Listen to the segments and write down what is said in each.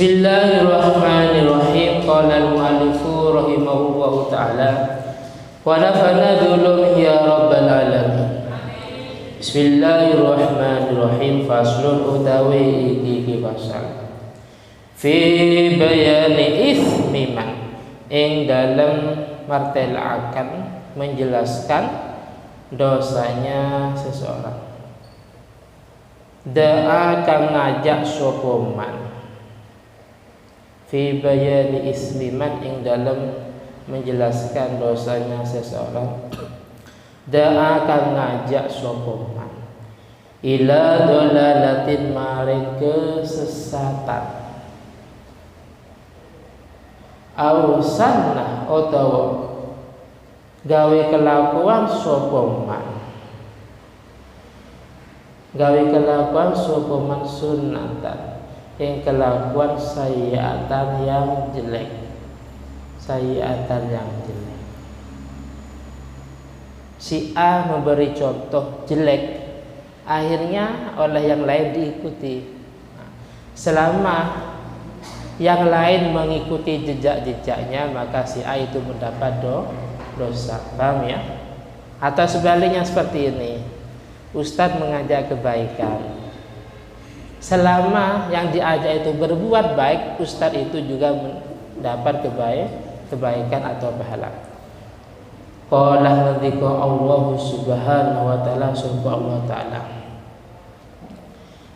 Bismillahirrahmanirrahim. Qala al-mu'allifu rahimahullahu ta'ala wa nafa'na bi ulumihi ya rabbal alamin. Bismillahirrahmanirrahim. Faslun utawi iki fasal fi bayani ithmi man, ing dalam martelakan menjelaskan dosanya seseorang. Da'a kang ngajak sapa man, fi bayani ismi man, ing dalam menjelaskan dosanya seseorang. Da'a kang ngajak sapa man, ila dolalatin maring kesesatan, au sunnah utawa gawe kelakuan sapa man, gawe kelakuan sapa man sunnatan, yang kelakuan sayiatan yang jelek, sayiatan yang jelek. Si A memberi contoh jelek, akhirnya oleh yang lain diikuti. Selama yang lain mengikuti jejak-jejaknya, maka si A itu mendapat dosa. Paham ya? Atau sebaliknya seperti ini, Ustadz mengajak kebaikan, selama yang diajak itu berbuat baik, Ustadz itu juga mendapat kebaikan atau pahala. Qala nadzika Allah subhanahu wa ta'ala, Allah ta'ala,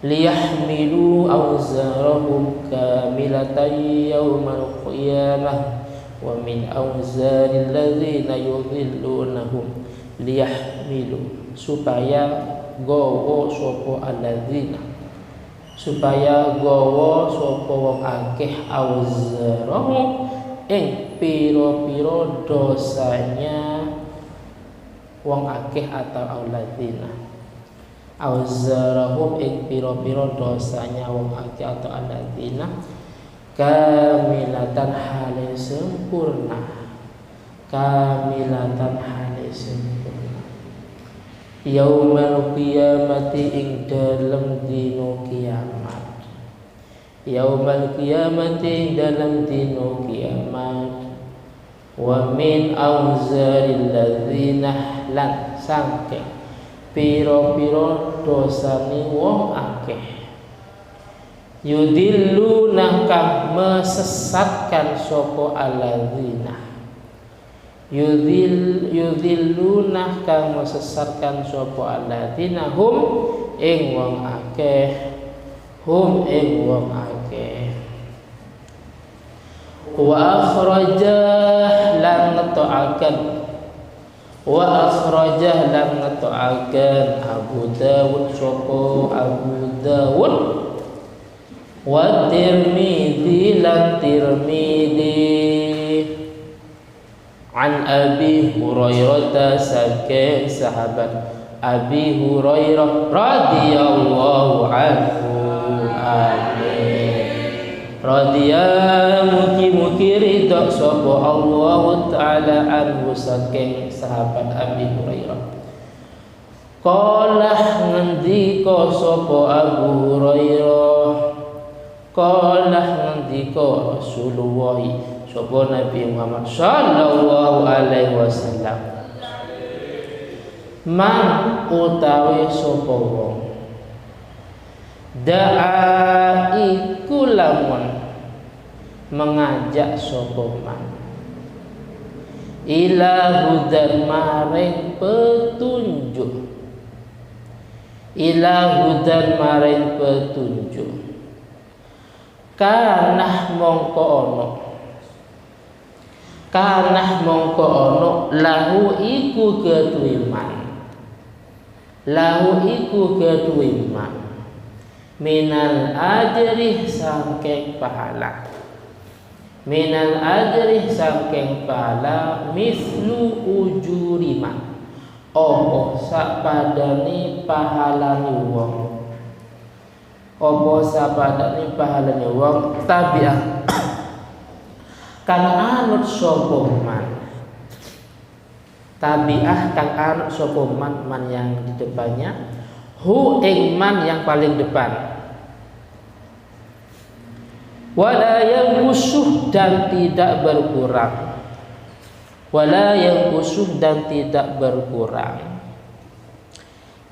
liyahmilu awzarahum kamilatan yawmal qiyamah wa min awzaril ladzina yudhillunahum. Liyahmilu, supaya gowo sopo alladzina, supaya gowo sopo wong akeh, awzarahum ing piro-piro dosanya wong akeh atau alladzina, awzarahum ing piro-piro dosanya wong akeh atau alladzina, kamilatan hale sempurna, kamilatan hale sempurna, yaumal qiyamati ing dalem dino kiamat, yaumal qiyamati dalam dino kiamat, wa min awzaril ladzina, lan sangke piro-piro dosani wong akeh, yudilluna kang mesesatkan sapa alladzina, yudilluna kang mesesatkan sapa alladzina, hum ing wong akeh, hum ing wong akeh. Wa akhrajah lan ngetoaken, wa akhrajah lan ngetoaken Abu Dawud sapa Abu Dawud, wa Tirmidzi lan Tirmidzi, an Abi Hurairah saking sahabat Abi Hurairah radhiyallahu anhu. Amin. Radhiya mugi-mugi ridha sapa Allah taala anhu saking sahabat Abi Hurairah. Qala ngendika sapa Abu Hurairah, qala ngendika Rasulullah sapa Nabi Muhammad sallallahu alaihi wasallam, man utawi sapa wong, da'a iku lamun mengajak sapa man, ila hudan maring petunjuk, ila hudan maring petunjuk, kanah mongko ono, kanah mongko ono, lahu iku kedue man, lahu iku kedue man, minal ajri saking pahala, minal ajri saking pahala, mislu ujuriman, opo sapadane pahalane wong, opo sapadane pahalane wong, tabi'ah kang anut sapa man, tabi'ah kang anut sapa man, man yang di depannya, hu ing man yang paling depan, wala yanqusuh dan tidak berkurang, wala yanqusuh dan tidak berkurang.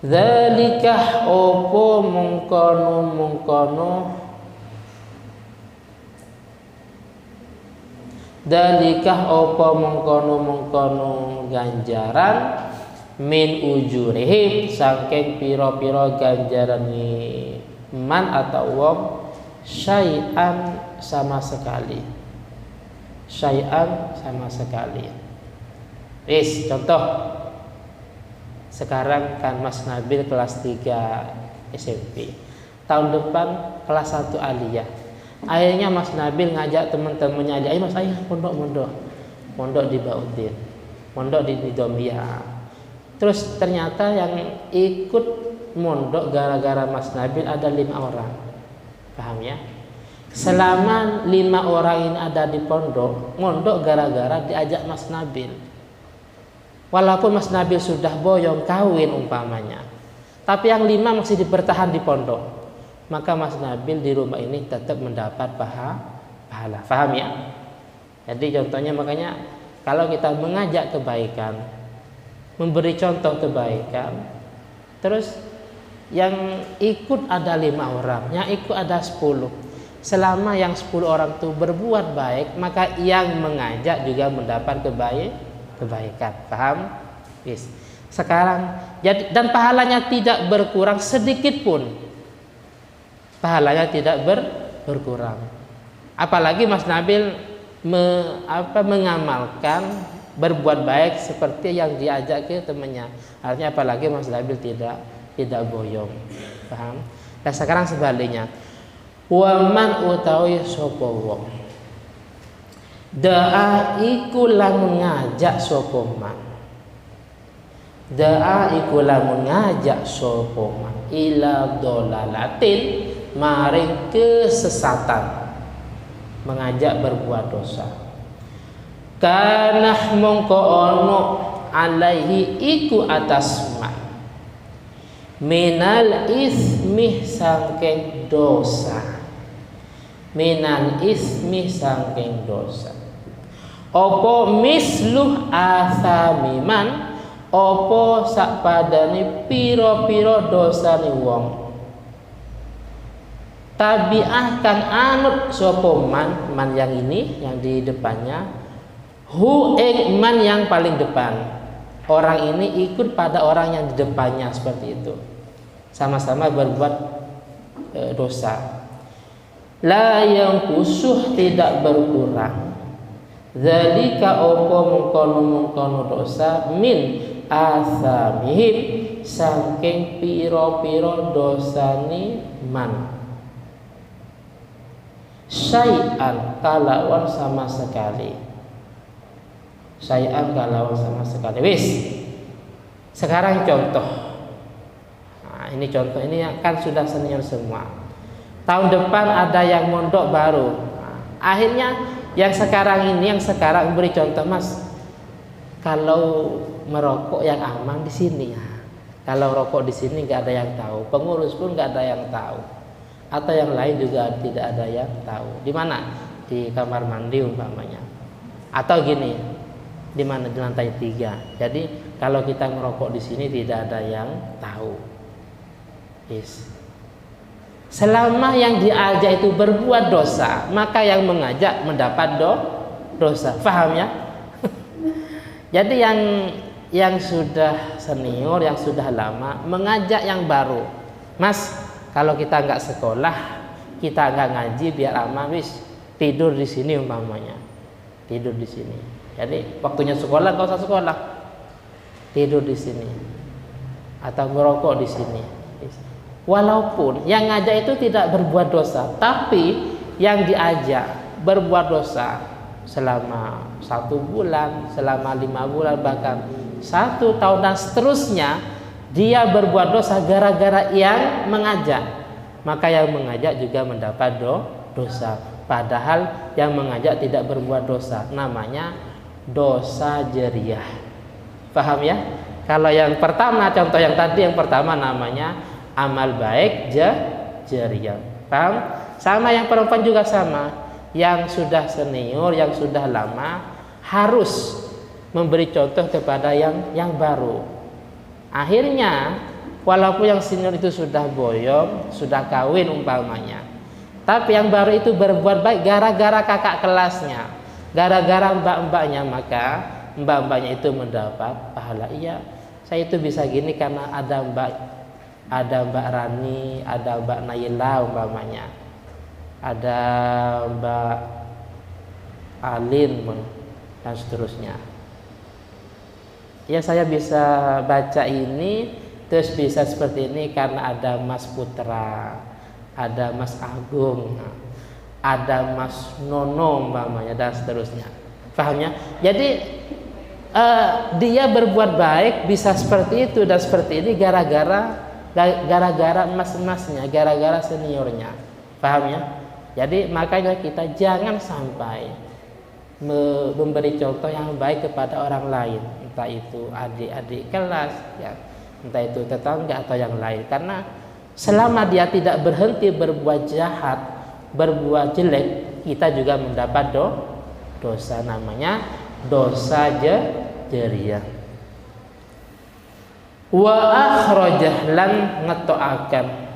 Dzalikah opo mungkono dalikah opo mungkono ganjaran min ujurihim saking piro-piro ganjaran man atau wong syai'an sama sekali, syai'an sama sekali. Wis contoh, sekarang kan Mas Nabil kelas 3 SMP, tahun depan kelas 1 aliyah. Akhirnya Mas Nabil ngajak teman-temannya aja, ayo Mas, ayo mondok di Baudin, mondok di Domia. Terus ternyata yang ikut mondok gara-gara Mas Nabil ada 5 orang. Paham ya? Selama 5 orang ini ada di mondok gara-gara diajak Mas Nabil. Walaupun Mas Nabil sudah boyong kawin umpamanya, tapi yang 5 masih dipertahan di pondok. Maka Mas Nabil di rumah ini tetap mendapat pahala. Paham ya? Jadi contohnya, makanya kalau kita mengajak kebaikan, memberi contoh kebaikan, terus yang ikut ada 5 orang, yang ikut ada 10. Selama yang 10 orang itu berbuat baik, maka yang mengajak juga mendapat kebaikan. Paham? Yes. Sekarang jadi, dan pahalanya tidak berkurang sedikit pun. Pahalanya tidak berkurang. Apalagi Mas Nabil mengamalkan berbuat baik seperti yang diajak ke temannya. Artinya apalagi Mas Nabil tidak boyong. Paham? Dan sekarang sebaliknya, waman utawi sapa wong da'a iku lamun ngajak sapa man, da'a iku lamun ngajak sapa man ila dolalatin maring kesesatan, mengajak berbuat dosa, kana mongko ono alaihi iku atas man minal ismi saking dosa, minal ismi saking dosa, opo misluh asamiman, opo sakpadane piro-piro dosane wong, tabi'ah kang anut sapa man yang ini yang di depannya, hu ing man yang paling depan. Orang ini ikut pada orang yang di depannya, seperti itu. Sama-sama berbuat dosa. La yang kusuh tidak berkurang. Dzalika opo mungkono dosa min asamihim saking piro-piro dosani man. Syai'an kalawan sama sekali, syai'an kalawan sama sekali. Wis. Sekarang contoh. Nah, ini contoh, ini kan sudah senior semua. Tahun depan ada yang mondok baru. Nah, akhirnya yang sekarang beri contoh, Mas. Kalau merokok yang aman di sini ya. Kalau rokok di sini nggak ada yang tahu, pengurus pun nggak ada yang tahu, atau yang lain juga tidak ada yang tahu. Di mana? Di kamar mandi umpamanya. Atau gini, di mana? Di lantai 3. Jadi kalau kita merokok di sini tidak ada yang tahu. Yes. Selama yang diajak itu berbuat dosa, maka yang mengajak mendapat dosa. Paham ya? Jadi yang sudah senior, yang sudah lama mengajak yang baru, Mas, kalau kita nggak sekolah, kita nggak ngaji, biar aman, wis tidur di sini umpamanya, tidur di sini. Jadi waktunya sekolah nggak usah sekolah, tidur di sini atau merokok di sini. Walaupun yang ngajak itu tidak berbuat dosa, tapi yang diajak berbuat dosa selama 1 bulan, selama 5 bulan, bahkan 1 tahun dan seterusnya, dia berbuat dosa gara-gara yang mengajak, maka yang mengajak juga mendapat dosa. Padahal yang mengajak tidak berbuat dosa, namanya dosa jariah. Paham ya? Kalau yang pertama, contoh yang tadi, yang pertama namanya amal baik jariah. Paham? Sama yang perempuan juga sama. Yang sudah senior, yang sudah lama harus memberi contoh kepada yang baru. Akhirnya walaupun yang senior itu sudah boyong, sudah kawin umpamanya, tapi yang baru itu berbuat baik gara-gara kakak kelasnya, gara-gara mbak-mbaknya, maka mbak-mbaknya itu mendapat pahala. Iya, saya itu bisa gini karena ada Mbak Rani, ada Mbak Naila umpamanya, ada Mbak Alin dan seterusnya. Ya, saya bisa baca ini terus bisa seperti ini karena ada Mas Putra, ada Mas Agung, ada Mas Nono umpamanya dan seterusnya. Pahamnya? Jadi dia berbuat baik bisa seperti itu dan seperti ini gara-gara emas-emasnya, gara-gara seniornya. Paham ya? Jadi makanya kita jangan sampai memberi contoh yang baik kepada orang lain, entah itu adik-adik kelas ya, entah itu tetangga atau yang lain, karena selama dia tidak berhenti berbuat jahat, berbuat jelek, kita juga mendapat dosa, namanya dosa jariyah. Wa akhrajah lan ngetoaken